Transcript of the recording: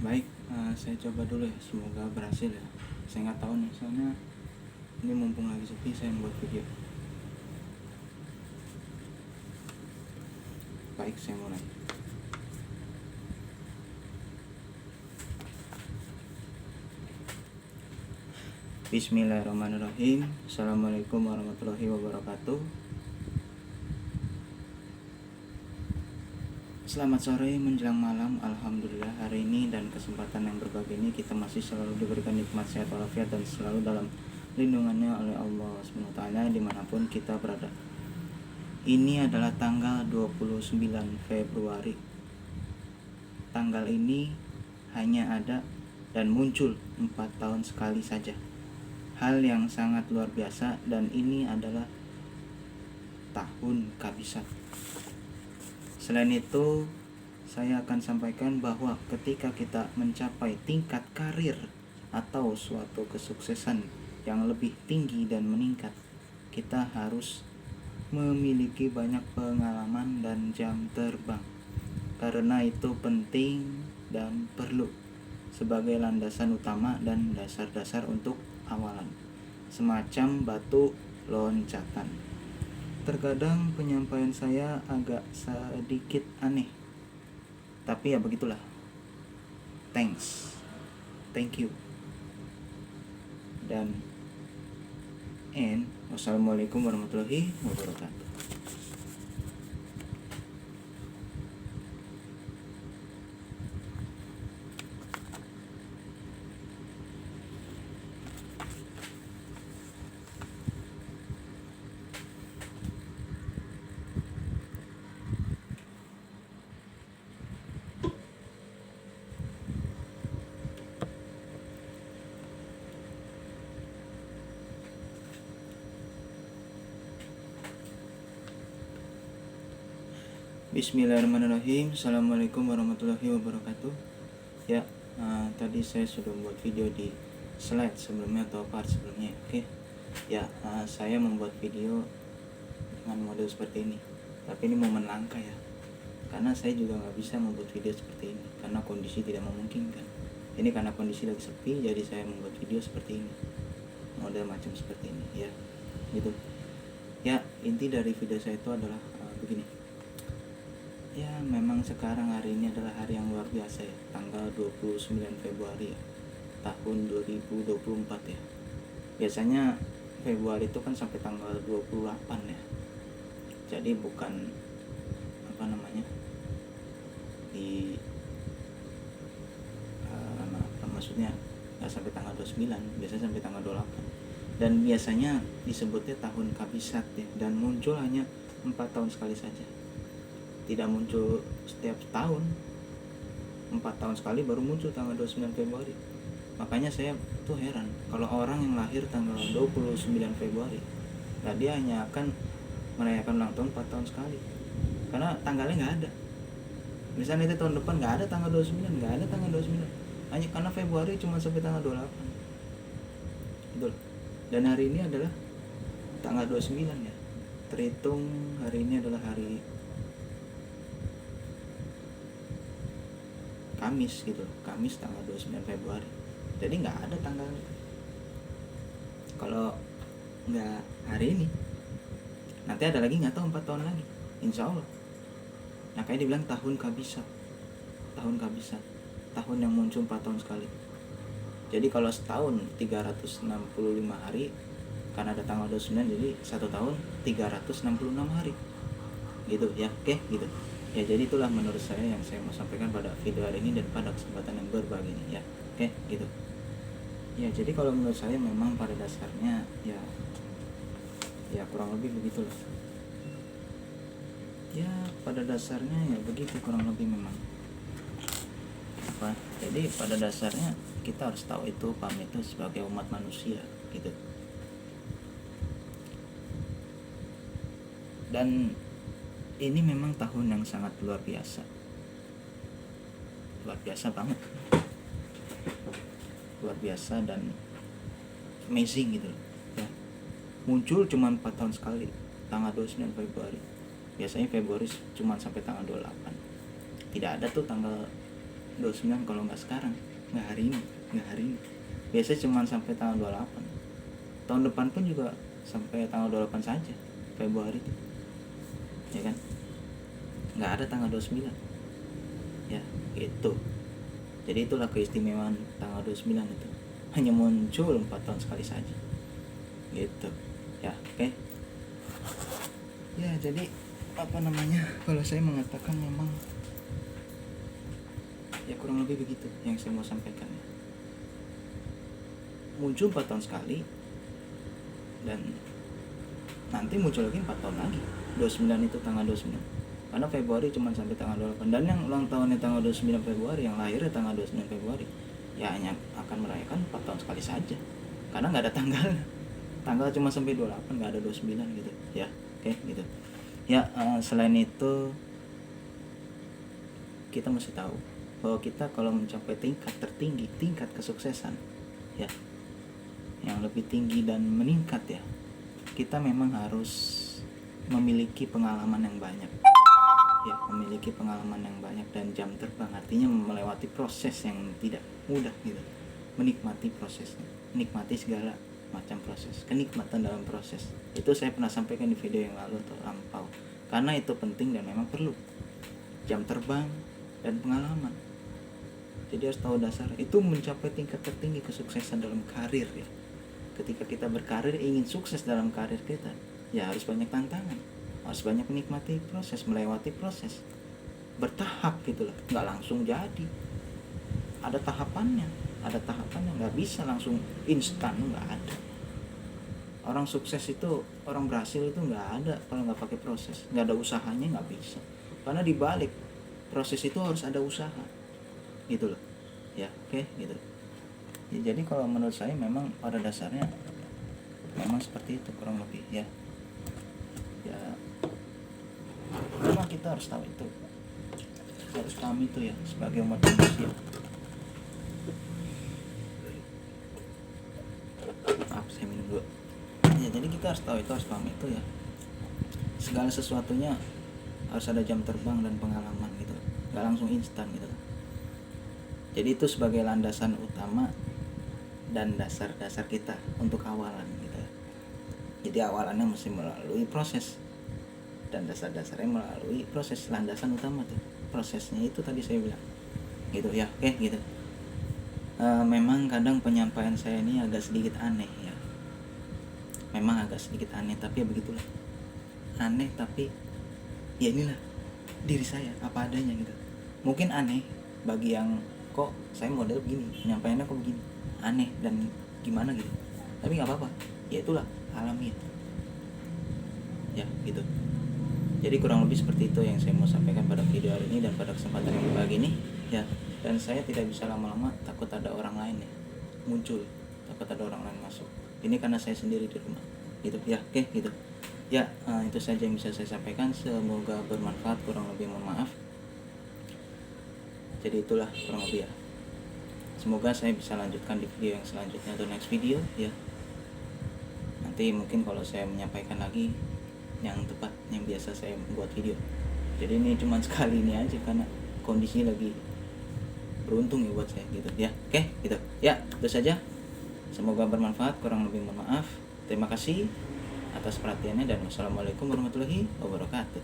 Baik, saya coba dulu ya, semoga berhasil ya. Saya nggak tahu nih, soalnya ini mumpung lagi sepi saya membuat video. Baik, saya mulai. Bismillahirrahmanirrahim. Assalamualaikum warahmatullahi wabarakatuh. Selamat sore menjelang malam. Alhamdulillah hari ini dan kesempatan yang berbahagia ini kita masih selalu diberikan nikmat sehat walafiat dan selalu dalam lindungannya oleh Allah SWT dimanapun kita berada. Ini adalah tanggal 29 Februari. Tanggal ini hanya ada dan muncul 4 tahun sekali saja. Hal yang sangat luar biasa, dan ini adalah tahun kabisat. Selain itu, saya akan sampaikan bahwa ketika kita mencapai tingkat karir atau suatu kesuksesan yang lebih tinggi dan meningkat, kita harus memiliki banyak pengalaman dan jam terbang. Karena itu penting dan perlu sebagai landasan utama dan dasar-dasar untuk awalan, semacam batu loncatan. Terkadang penyampaian saya agak sedikit aneh, tapi ya begitulah. Thank you, dan wassalamualaikum warahmatullahi wabarakatuh. Bismillahirrahmanirrahim. Assalamualaikum warahmatullahi wabarakatuh. Ya, tadi saya sudah membuat video di slide sebelumnya atau part sebelumnya. Oke. Ya, saya membuat video dengan model seperti ini. Tapi ini momen langka ya. Karena saya juga nggak bisa membuat video seperti ini karena kondisi tidak memungkinkan. Ini karena kondisi lagi sepi, jadi saya membuat video seperti ini. Model macam seperti ini, ya. Gitu. Ya, inti dari video saya itu adalah begini. Ya, memang sekarang hari ini adalah hari yang luar biasa ya, tanggal 29 Februari ya, tahun 2024 ya. Biasanya Februari itu kan sampai tanggal 28 ya. Jadi bukan di maksudnya nggak sampai tanggal 29, biasanya sampai tanggal 28. Dan biasanya disebutnya tahun kabisat ya, dan muncul hanya 4 tahun sekali saja. Tidak muncul setiap tahun, 4 tahun sekali baru muncul tanggal 29 Februari. Makanya saya tuh heran kalau orang yang lahir tanggal 29 Februari, nah dia hanya akan merayakan ulang tahun 4 tahun sekali, karena tanggalnya nggak ada. Misalnya itu tahun depan nggak ada tanggal 29, nggak ada tanggal 29, hanya karena Februari cuma sampai tanggal 28. Betul. Dan hari ini adalah tanggal 29 ya, terhitung hari ini adalah hari Kamis gitu, Kamis tanggal 29 Februari. Jadi nggak ada tanggal kalau nggak hari ini. Nanti ada lagi nggak tahu 4 tahun lagi, insya Allah. Nah, kayak dibilang tahun kabisat, tahun yang muncul 4 tahun sekali. Jadi kalau setahun 365 hari, karena ada tanggal 29, jadi 1 tahun 366 hari gitu ya. Oke gitu ya. Jadi itulah menurut saya yang saya mau sampaikan pada video hari ini dan pada kesempatan yang berbahagia ini ya. Oke gitu ya. Jadi kalau menurut saya memang pada dasarnya ya kurang lebih begitulah ya, pada dasarnya ya begitu kurang lebih memang apa. Jadi pada dasarnya kita harus tahu itu, paham itu sebagai umat manusia gitu. Dan ini memang tahun yang sangat luar biasa banget, luar biasa dan amazing gitu ya. Muncul cuma 4 tahun sekali, tanggal 29 Februari. Biasanya Februari cuma sampai tanggal 28. Tidak ada tuh tanggal 29 kalau nggak sekarang, nggak hari ini. Biasanya cuma sampai tanggal 28. Tahun depan pun juga sampai tanggal 28 saja, Februari itu, ya kan? Nggak ada tanggal 29, ya gitu. Jadi itulah keistimewaan tanggal 29 itu, hanya muncul 4 tahun sekali saja, gitu ya. Oke. Ya jadi kalau saya mengatakan memang ya kurang lebih begitu yang saya mau sampaikan ya. Muncul 4 tahun sekali dan nanti muncul lagi 4 tahun lagi. 29 itu tanggal 29, karena Februari cuma sampai tanggal 28, dan yang ulang tahunnya tanggal 29 Februari, yang lahirnya tanggal 29 Februari, ya hanya akan merayakan 4 tahun sekali saja, karena nggak ada tanggal cuma sampai 28, nggak ada 29 gitu ya. Oke gitu ya. Selain itu kita mesti tahu bahwa kita kalau mencapai tingkat tertinggi, tingkat kesuksesan ya, yang lebih tinggi dan meningkat ya, kita memang harus memiliki pengalaman yang banyak ya, memiliki pengalaman yang banyak dan jam terbang, artinya melewati proses yang tidak mudah gitu, menikmati prosesnya, menikmati segala macam proses, kenikmatan dalam proses. Itu saya pernah sampaikan di video yang lalu atau lampau, karena itu penting dan memang perlu jam terbang dan pengalaman. Jadi harus tahu dasar itu mencapai tingkat tertinggi kesuksesan dalam karir ya. Ketika kita berkarir, ingin sukses dalam karir kita, ya harus banyak tantangan, harus banyak menikmati proses, melewati proses, bertahap gitulah, nggak langsung jadi, ada tahapannya, nggak bisa langsung instan, nggak ada. Orang sukses itu, orang berhasil itu nggak ada kalau nggak pakai proses, nggak ada usahanya nggak bisa, karena di balik proses itu harus ada usaha gitu loh ya. Oke gitu ya. Jadi kalau menurut saya memang pada dasarnya memang seperti itu kurang lebih ya. Ya memang kita harus tahu itu, harus paham itu ya sebagai umat manusia. Maaf, saya minum dulu ya. Jadi kita harus tahu itu, harus paham itu ya. Segala sesuatunya harus ada jam terbang dan pengalaman gitu, nggak langsung instan gitu. Jadi itu sebagai landasan utama dan dasar-dasar kita untuk awalan gitu. Jadi awalannya mesti melalui proses dan dasar-dasarnya melalui proses. Landasan utama tuh prosesnya itu tadi saya bilang gitu ya. Oke gitu. Memang kadang penyampaian saya ini agak sedikit aneh ya, memang agak sedikit aneh, tapi ya begitulah, aneh tapi ya inilah diri saya apa adanya gitu. Mungkin aneh bagi yang kok saya model begini, penyampaiannya kok begini, aneh dan gimana gitu, tapi nggak apa-apa, ya itulah alami ya gitu. Jadi kurang lebih seperti itu yang saya mau sampaikan pada video hari ini dan pada kesempatan yang berbagi ini ya. Dan saya tidak bisa lama-lama, takut ada orang lain ya muncul, takut ada orang lain masuk. Ini karena saya sendiri di rumah gitu ya. Oke gitu ya. Itu saja yang bisa saya sampaikan, semoga bermanfaat, kurang lebih mohon maaf. Jadi itulah kurang lebih ya. Semoga saya bisa lanjutkan di video yang selanjutnya atau next video ya. Nanti mungkin kalau saya menyampaikan lagi yang tepat, yang biasa saya buat video. Jadi ini cuma sekali ini aja karena kondisi lagi beruntung ya buat saya gitu ya. Oke gitu ya. Itu saja, semoga bermanfaat, kurang lebih mohon maaf. Terima kasih atas perhatiannya dan wassalamualaikum warahmatullahi wabarakatuh.